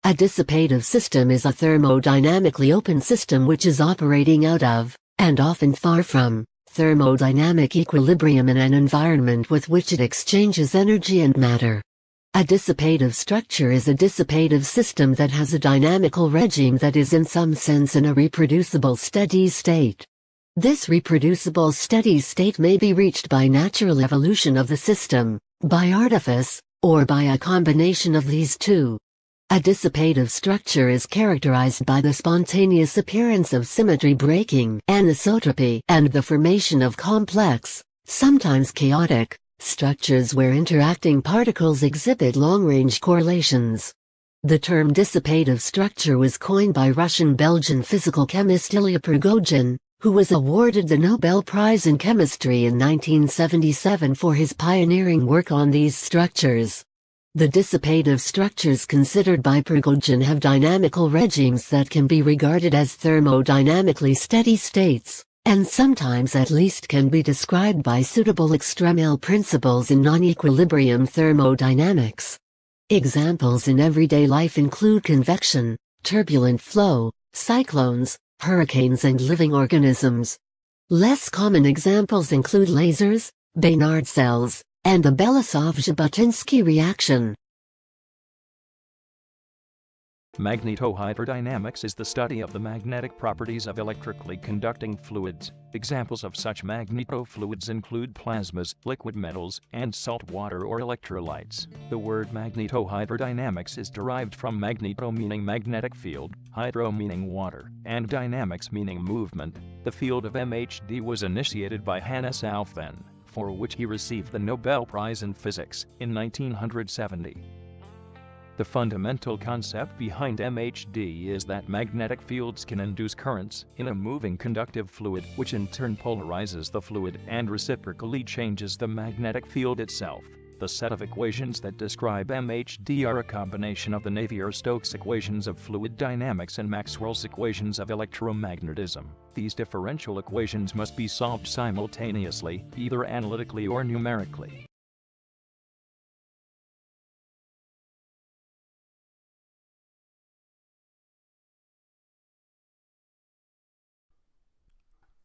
A dissipative system is a thermodynamically open system which is operating out of, and often far from, thermodynamic equilibrium in an environment with which it exchanges energy and matter. A dissipative structure is a dissipative system that has a dynamical regime that is in some sense in a reproducible steady state. This reproducible steady state may be reached by natural evolution of the system, by artifice, or by a combination of these two. A dissipative structure is characterized by the spontaneous appearance of symmetry breaking, anisotropy, and the formation of complex, sometimes chaotic, structures where interacting particles exhibit long-range correlations. The term dissipative structure was coined by Russian-Belgian physical chemist Ilya Prigogine, who was awarded the Nobel Prize in Chemistry in 1977 for his pioneering work on these structures. The dissipative structures considered by Prigogine have dynamical regimes that can be regarded as thermodynamically steady states, and sometimes at least can be described by suitable extremal principles in non-equilibrium thermodynamics. Examples in everyday life include convection, turbulent flow, cyclones, hurricanes and living organisms. Less common examples include lasers, Baynard cells, and the Belousov-Zhabotinsky reaction. Magnetohydrodynamics is the study of the magnetic properties of electrically conducting fluids. Examples of such magnetofluids include plasmas, liquid metals, and salt water or electrolytes. The word magnetohydrodynamics is derived from magneto meaning magnetic field, hydro meaning water, and dynamics meaning movement. The field of MHD was initiated by Hannes Alfvén, for which he received the Nobel Prize in Physics in 1970. The fundamental concept behind MHD is that magnetic fields can induce currents in a moving conductive fluid, which in turn polarizes the fluid and reciprocally changes the magnetic field itself. The set of equations that describe MHD are a combination of the Navier-Stokes equations of fluid dynamics and Maxwell's equations of electromagnetism. These differential equations must be solved simultaneously, either analytically or numerically.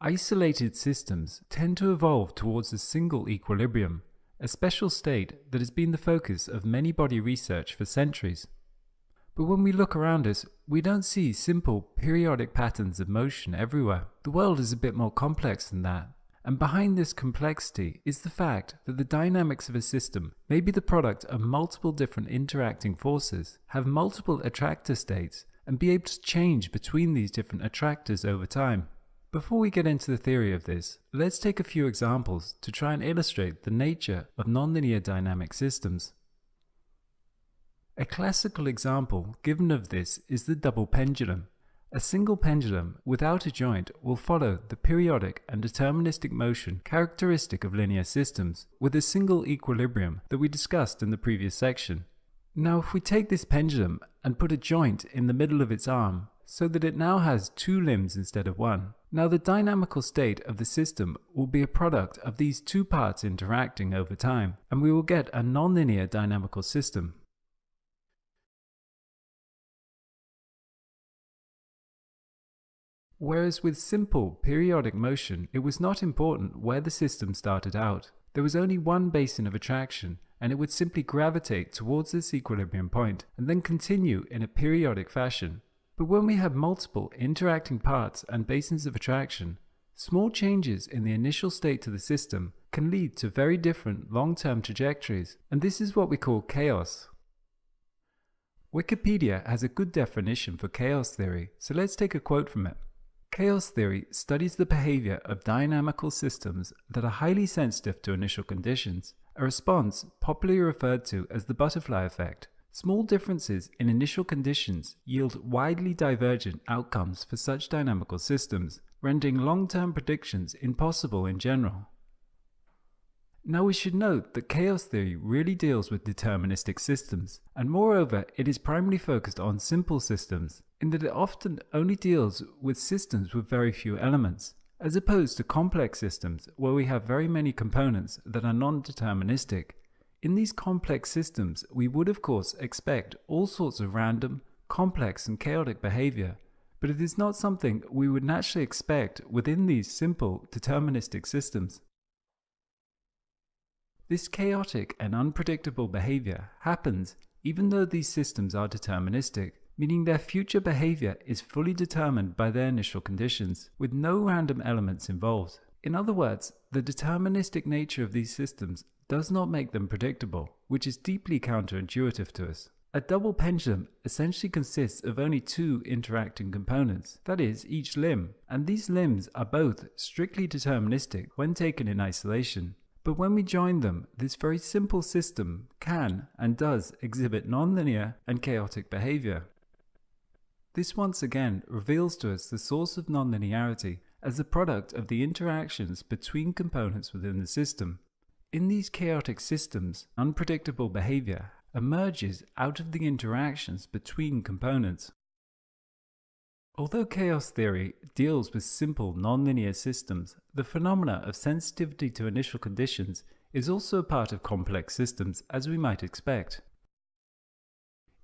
Isolated systems tend to evolve towards a single equilibrium, a special state that has been the focus of many body research for centuries. But when we look around us, we don't see simple periodic patterns of motion everywhere. The world is a bit more complex than that. And behind this complexity is the fact that the dynamics of a system may be the product of multiple different interacting forces, have multiple attractor states, and be able to change between these different attractors over time. Before we get into the theory of this, let's take a few examples to try and illustrate the nature of nonlinear dynamic systems. A classical example given of this is the double pendulum. A single pendulum without a joint will follow the periodic and deterministic motion characteristic of linear systems, with a single equilibrium that we discussed in the previous section. Now, if we take this pendulum and put a joint in the middle of its arm, so that it now has two limbs instead of one. Now the dynamical state of the system will be a product of these two parts interacting over time, and we will get a nonlinear dynamical system. Whereas with simple periodic motion, it was not important where the system started out. There was only one basin of attraction, and it would simply gravitate towards this equilibrium point and then continue in a periodic fashion. But when we have multiple interacting parts and basins of attraction, small changes in the initial state of the system can lead to very different long-term trajectories, and this is what we call chaos. Wikipedia has a good definition for chaos theory, so let's take a quote from it. Chaos theory studies the behavior of dynamical systems that are highly sensitive to initial conditions, a response popularly referred to as the butterfly effect. Small differences in initial conditions yield widely divergent outcomes for such dynamical systems, rendering long-term predictions impossible in general. Now we should note that chaos theory really deals with deterministic systems, and moreover it is primarily focused on simple systems, in that it often only deals with systems with very few elements, as opposed to complex systems where we have very many components that are non-deterministic. In these complex systems, we would of course expect all sorts of random, complex and chaotic behavior, but it is not something we would naturally expect within these simple deterministic systems. This chaotic and unpredictable behavior happens even though these systems are deterministic, meaning their future behavior is fully determined by their initial conditions, with no random elements involved. In other words, the deterministic nature of these systems does not make them predictable, which is deeply counterintuitive to us. A double pendulum essentially consists of only two interacting components, that is, each limb, and these limbs are both strictly deterministic when taken in isolation. But when we join them, this very simple system can and does exhibit nonlinear and chaotic behavior. This once again reveals to us the source of nonlinearity as the product of the interactions between components within the system. In these chaotic systems, unpredictable behavior emerges out of the interactions between components. Although chaos theory deals with simple nonlinear systems, the phenomena of sensitivity to initial conditions is also a part of complex systems, as we might expect.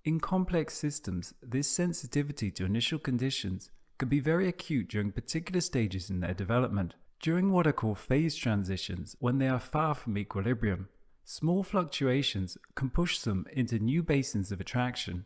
In complex systems, this sensitivity to initial conditions can be very acute during particular stages in their development. During what are called phase transitions, when they are far from equilibrium, small fluctuations can push them into new basins of attraction.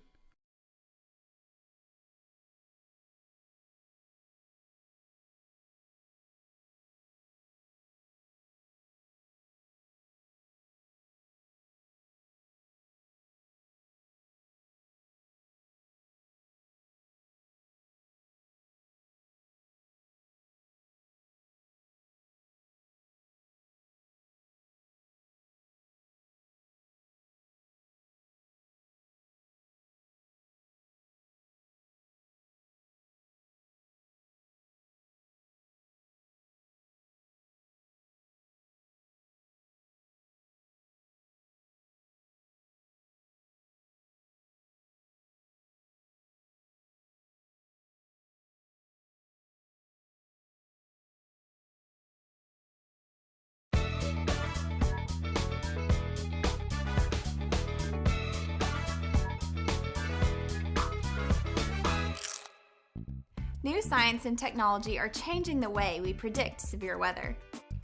New science and technology are changing the way we predict severe weather.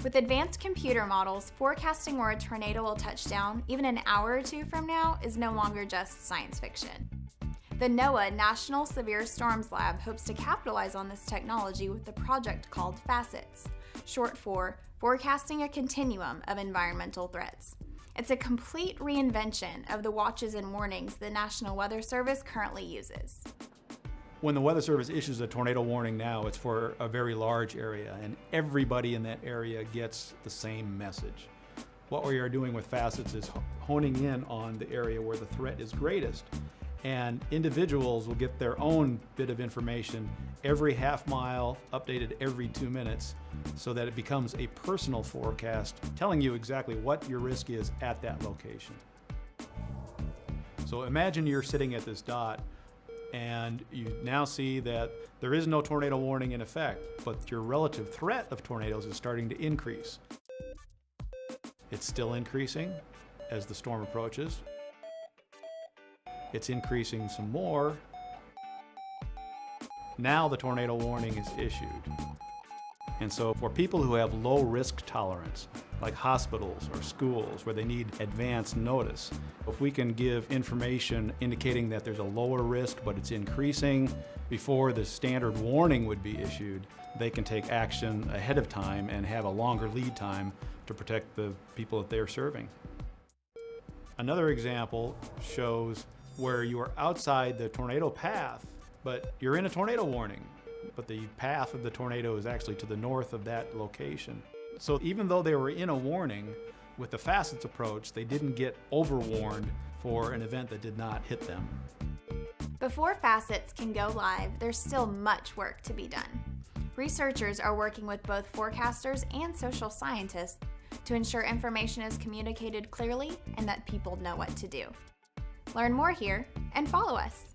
With advanced computer models, forecasting where a tornado will touch down even an hour or two from now is no longer just science fiction. The NOAA National Severe Storms Lab hopes to capitalize on this technology with a project called FACETS, short for Forecasting a Continuum of Environmental Threats. It's a complete reinvention of the watches and warnings the National Weather Service currently uses. When the Weather Service issues a tornado warning now, it's for a very large area, and everybody in that area gets the same message. What we are doing with FACETS is honing in on the area where the threat is greatest, and individuals will get their own bit of information every half mile, updated every 2 minutes, so that it becomes a personal forecast telling you exactly what your risk is at that location. So imagine you're sitting at this dot and you now see that there is no tornado warning in effect, but your relative threat of tornadoes is starting to increase. It's still increasing as the storm approaches. It's increasing some more. Now the tornado warning is issued. And so for people who have low risk tolerance, like hospitals or schools where they need advance notice, if we can give information indicating that there's a lower risk but it's increasing before the standard warning would be issued, they can take action ahead of time and have a longer lead time to protect the people that they're serving. Another example shows where you are outside the tornado path, but you're in a tornado warning, but the path of the tornado is actually to the north of that location. So even though they were in a warning, with the FACETS approach, they didn't get overwarned for an event that did not hit them. Before FACETS can go live, there's still much work to be done. Researchers are working with both forecasters and social scientists to ensure information is communicated clearly and that people know what to do. Learn more here and follow us.